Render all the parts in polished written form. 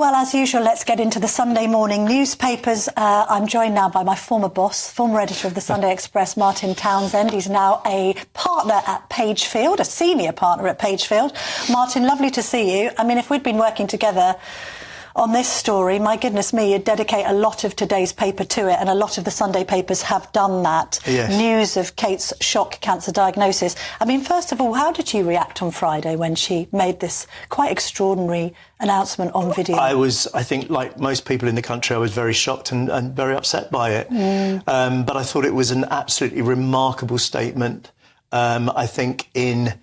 Well, as usual, let's get into the Sunday morning newspapers. I'm joined now by my former boss, former editor of the Sunday Express, Martin Townsend. He's now a partner at Pagefield, a senior partner at Pagefield. Martin, lovely to see you. I mean, if we'd been working together on this story, my goodness me, you'd dedicate a lot of today's paper to it, and a lot of the Sunday papers have done that. Yes. News of Kate's shock cancer diagnosis. I mean, first of all, how did you react on Friday when she made this quite extraordinary announcement on video? I think, like most people in the country, I was very shocked and very upset by it. But I thought it was an absolutely remarkable statement. I think it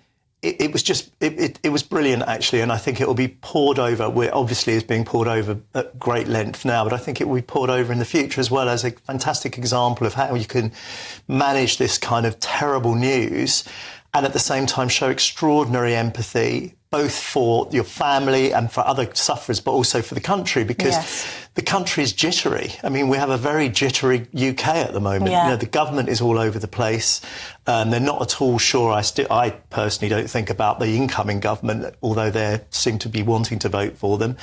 was brilliant, actually, and I think it will be poured over. Obviously it's being poured over at great length now, but I think it will be poured over in the future as well as a fantastic example of how you can manage this kind of terrible news and at the same time show extraordinary empathy, both for your family and for other sufferers, but also for the country, because the country is jittery. I mean, we have a very jittery UK at the moment. Yeah. You know, the government is all over the place. They're not at all sure. I personally don't think about the incoming government, although they seem to be wanting to vote for them.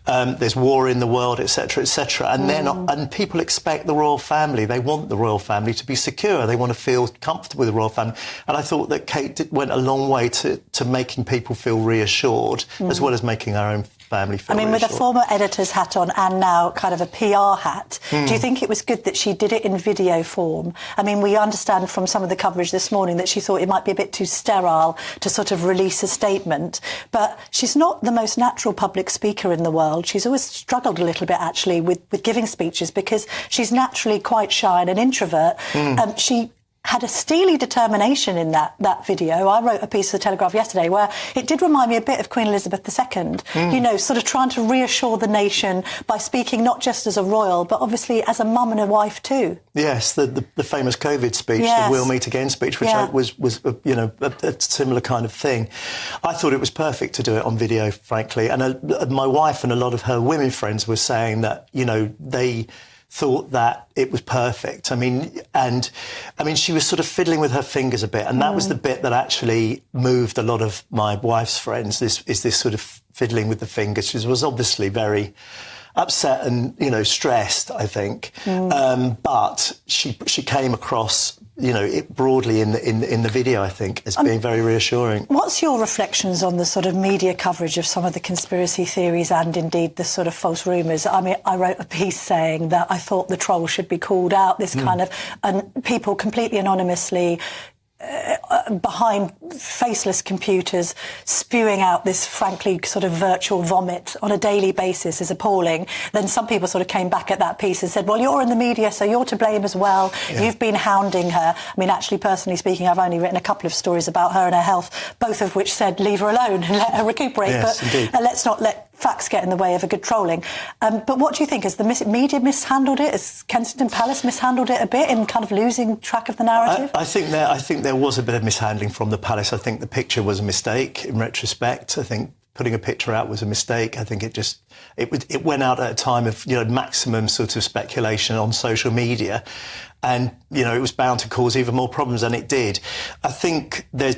There's war in the world, etc., etc. And they're not. And people expect the royal family. They want the royal family to be secure. They want to feel comfortable with the royal family. And I thought that Kate went a long way to making people feel reassured, as well as making our own family feel reassured. With a former editor's hat on and now kind of a PR hat, do you think it was good that she did it in video form? I mean, we understand from some of the coverage this morning that she thought it might be a bit too sterile to sort of release a statement, but she's not the most natural public speaker in the world. She's always struggled a little bit, actually, with giving speeches because she's naturally quite shy and an introvert. She had a steely determination in that video. I wrote a piece for the Telegraph yesterday where it did remind me a bit of Queen Elizabeth II, you know, sort of trying to reassure the nation by speaking not just as a royal, but obviously as a mum and a wife too. Yes, the famous COVID speech, yes. the We'll Meet Again speech, which was you know, a similar kind of thing. I thought it was perfect to do it on video, frankly. And my wife and a lot of her women friends were saying that, you know, they thought that it was perfect. I mean, she was sort of fiddling with her fingers a bit, and that was the bit that actually moved a lot of my wife's friends. This sort of fiddling with the fingers. She was obviously very upset and, you know, stressed, I think. But she came across, you know, it broadly in the video, I think, as being very reassuring. What's your reflections on the sort of media coverage of some of the conspiracy theories and indeed the sort of false rumours? I mean, I wrote a piece saying that I thought the trolls should be called out, this kind of, and people completely anonymously behind faceless computers spewing out this frankly sort of virtual vomit on a daily basis is appalling. Then some people sort of came back at that piece and said, well, you're in the media, so you're to blame as well. You've been hounding her. I mean, actually, personally speaking, I've only written a couple of stories about her and her health, both of which said leave her alone and let her recuperate. Yes, but let's not let facts get in the way of a good trolling. But what do you think? Has the media mishandled it? Has Kensington Palace mishandled it a bit in kind of losing track of the narrative? I think there was a bit of mishandling from the Palace. I think the picture was a mistake in retrospect. I think putting a picture out was a mistake. I think it went out at a time of, you know, maximum sort of speculation on social media. And, you know, it was bound to cause even more problems than it did. I think there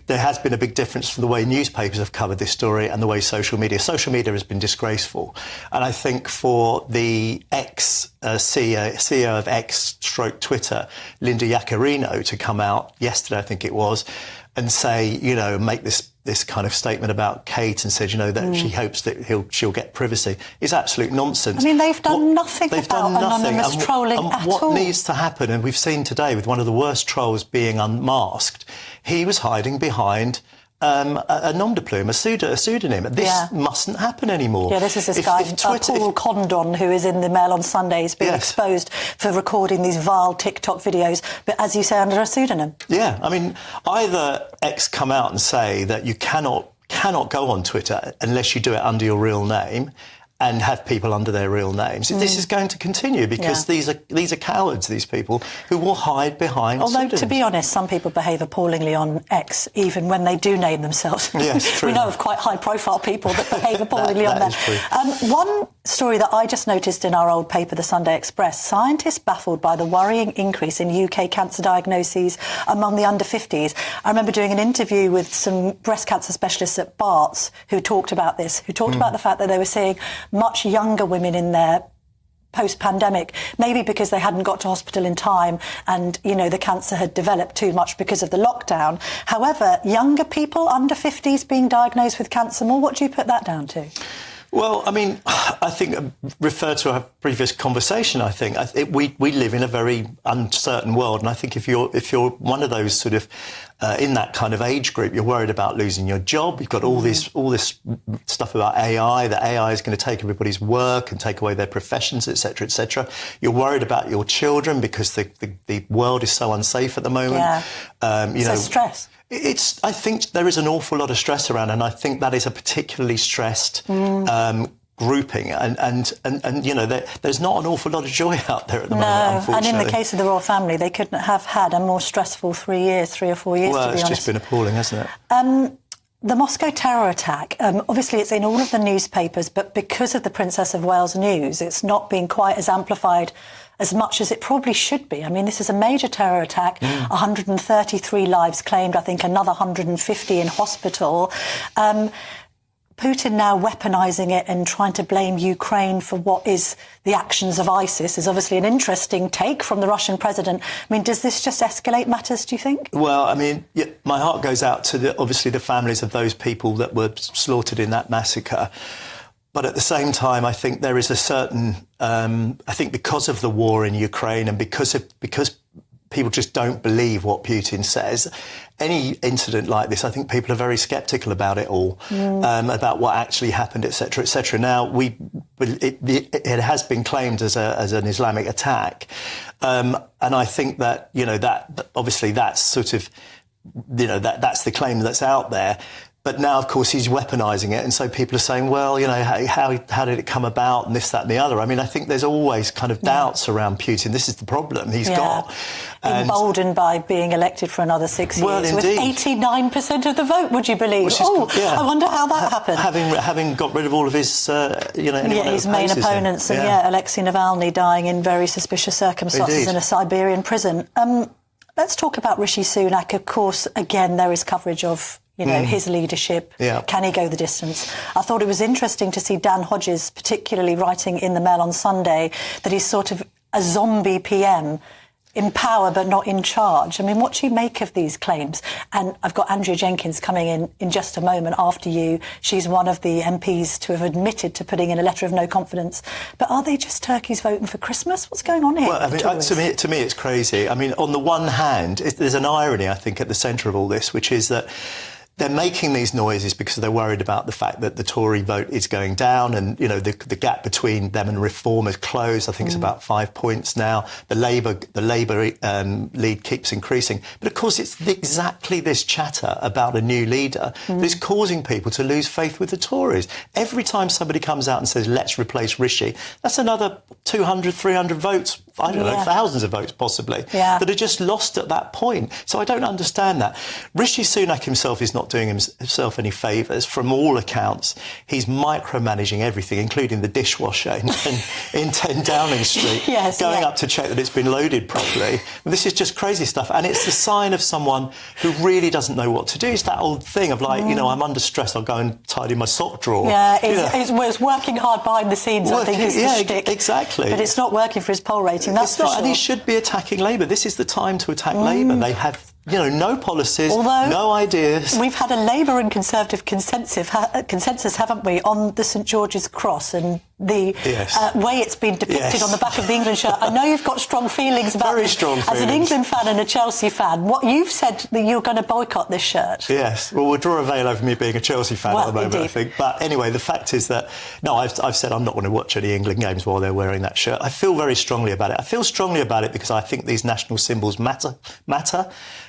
has been a big difference from the way newspapers have covered this story and the way social media has been disgraceful. And I think for the CEO of X/Twitter, Linda Yaccarino, to come out yesterday, I think it was, and say, you know, make this kind of statement about Kate and said, you know, that she hopes that she'll get privacy, is absolute nonsense. I mean, they've done nothing about anonymous trolling at all. What needs to happen, and we've seen today with one of the worst trolls being unmasked, he was hiding behind a nom de plume, a pseudonym. This mustn't happen anymore. Yeah, this is this guy, Paul Condon, who is in the Mail on Sundays, being exposed for recording these vile TikTok videos, but as you say, under a pseudonym. Yeah, I mean, either X come out and say that you cannot go on Twitter unless you do it under your real name, and have people under their real names. This is going to continue because these are cowards, these people, who will hide behind Although, pseudonyms. To be honest, some people behave appallingly on X, even when they do name themselves. Yes, true. We know of quite high-profile people that behave appallingly on there. One story that I just noticed in our old paper, the Sunday Express, scientists baffled by the worrying increase in UK cancer diagnoses among the under-50s. I remember doing an interview with some breast cancer specialists at Barts who talked about this, who talked about the fact that they were seeing much younger women in there post-pandemic, maybe because they hadn't got to hospital in time and, you know, the cancer had developed too much because of the lockdown. However, younger people under 50s being diagnosed with cancer more, what do you put that down to? Well, I mean, I think, refer to our previous conversation, I think we live in a very uncertain world. And I think if you're one of those sort of in that kind of age group, you're worried about losing your job. You've got all this stuff about AI, that AI is going to take everybody's work and take away their professions, et cetera, et cetera. You're worried about your children because the world is so unsafe at the moment. Yeah. You know, stress. I think there is an awful lot of stress around, and I think that is a particularly stressed grouping, and you know, there's not an awful lot of joy out there at the moment, unfortunately. And in the case of the royal family, they couldn't have had a more stressful 3 or 4 years, well, to be honest. it's just been appalling, hasn't it? The Moscow terror attack, obviously it's in all of the newspapers, but because of the Princess of Wales news, it's not being quite as amplified as much as it probably should be. I mean, this is a major terror attack, 133 lives claimed, I think another 150 in hospital. Putin now weaponising it and trying to blame Ukraine for what is the actions of ISIS is obviously an interesting take from the Russian president. I mean, does this just escalate matters, do you think? Well, I mean, my heart goes out to obviously the families of those people that were slaughtered in that massacre. But at the same time, I think there is a certain, I think because of the war in Ukraine and because people just don't believe what Putin says, any incident like this, I think people are very sceptical about it all, about what actually happened, et cetera, et cetera. Now, it has been claimed as an Islamic attack. And I think that, you know, that obviously that's sort of, you know, that's the claim that's out there. But now, of course, he's weaponising it. And so people are saying, well, you know, how did it come about and this, that and the other? I mean, I think there's always kind of doubts around Putin. This is the problem he's got. Emboldened by being elected for another 6 years. Well, with 89% of the vote, would you believe? I wonder how that happened. Having got rid of all of his, you know... his main opponents. And Alexei Navalny dying in very suspicious circumstances in a Siberian prison. Let's talk about Rishi Sunak. Of course, again, there is coverage of... you know, his leadership. Can he go the distance? I thought it was interesting to see Dan Hodges particularly writing in the Mail on Sunday that he's sort of a zombie PM, in power but not in charge. I mean, what do you make of these claims? And I've got Andrea Jenkins coming in just a moment after you. She's one of the MPs to have admitted to putting in a letter of no confidence. But are they just turkeys voting for Christmas? What's going on here? Well, I mean, to me, it's crazy. I mean, on the one hand, there's an irony, I think, at the centre of all this, which is that they're making these noises because they're worried about the fact that the Tory vote is going down and, you know, the gap between them and Reform has closed. I think it's about 5 points now. The Labour lead keeps increasing. But, of course, it's exactly this chatter about a new leader that's causing people to lose faith with the Tories. Every time somebody comes out and says, let's replace Rishi, that's another 200, 300 votes, I don't know, thousands of votes possibly, that are just lost at that point. So I don't understand that. Rishi Sunak himself is not doing himself any favours. From all accounts, he's micromanaging everything, including the dishwasher in 10 Downing Street, going up to check that it's been loaded properly. This is just crazy stuff. And it's the sign of someone who really doesn't know what to do. It's that old thing of like, you know, I'm under stress, I'll go and tidy my sock drawer. Yeah, it's working hard behind the scenes, I think, is the shtick. Exactly. But it's not working for his poll rating, that's for sure. And he should be attacking Labour. This is the time to attack Labour. They have, you know, no policies, no ideas. We've had a Labour and Conservative consensus, haven't we, on the St George's Cross and the way it's been depicted on the back of the England shirt. I know you've got strong feelings about it. Very strong feelings. As an England fan and a Chelsea fan, what you've said that you're going to boycott this shirt. Yes, well, we'll draw a veil over me being a Chelsea fan at the moment, I think. But anyway, the fact is that, no, I've said I'm not going to watch any England games while they're wearing that shirt. I feel very strongly about it. I feel strongly about it because I think these national symbols matter.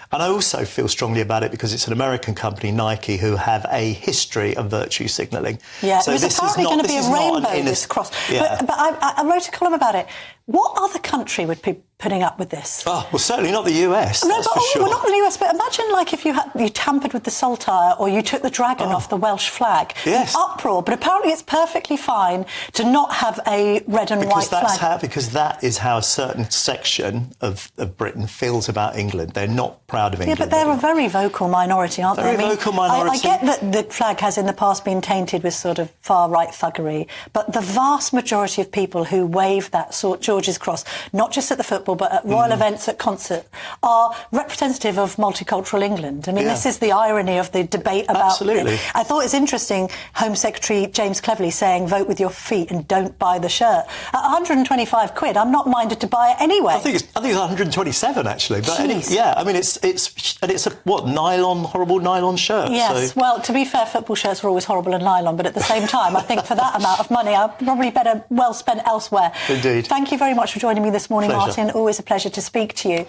And I also feel strongly about it because it's an American company, Nike, who have a history of virtue signalling. Yeah, so this is apparently going to be a rainbow, this cross. Yeah. But I wrote a column about it. What other country would be putting up with this? Oh, well, certainly not the US, No, that's but for sure. well, not the US, but imagine like if you tampered with the saltire or you took the dragon off the Welsh flag. Yes. The uproar, but apparently it's perfectly fine to not have a red and white flag. Because that is how a certain section of Britain feels about England. They're not proud of England. Yeah, but they're a very vocal minority, aren't they? Very vocal minority. I get that the flag has in the past been tainted with sort of far-right thuggery, but the vast majority of people who wave that sort George's cross, not just at the football, but at royal events, at concert, are representative of multicultural England. I mean, this is the irony of the debate about... Absolutely. I thought it's interesting, Home Secretary James Cleverly saying, vote with your feet and don't buy the shirt. At 125 quid, I'm not minded to buy it anyway. I think it's 127, actually. But it's a, horrible nylon shirt. Yes, so. Well, to be fair, football shirts are always horrible and nylon, but at the same time, I think for that amount of money, I'm probably better well spent elsewhere. Indeed. Thank you very much for joining me this morning, Pleasure. Martin. Always a pleasure to speak to you.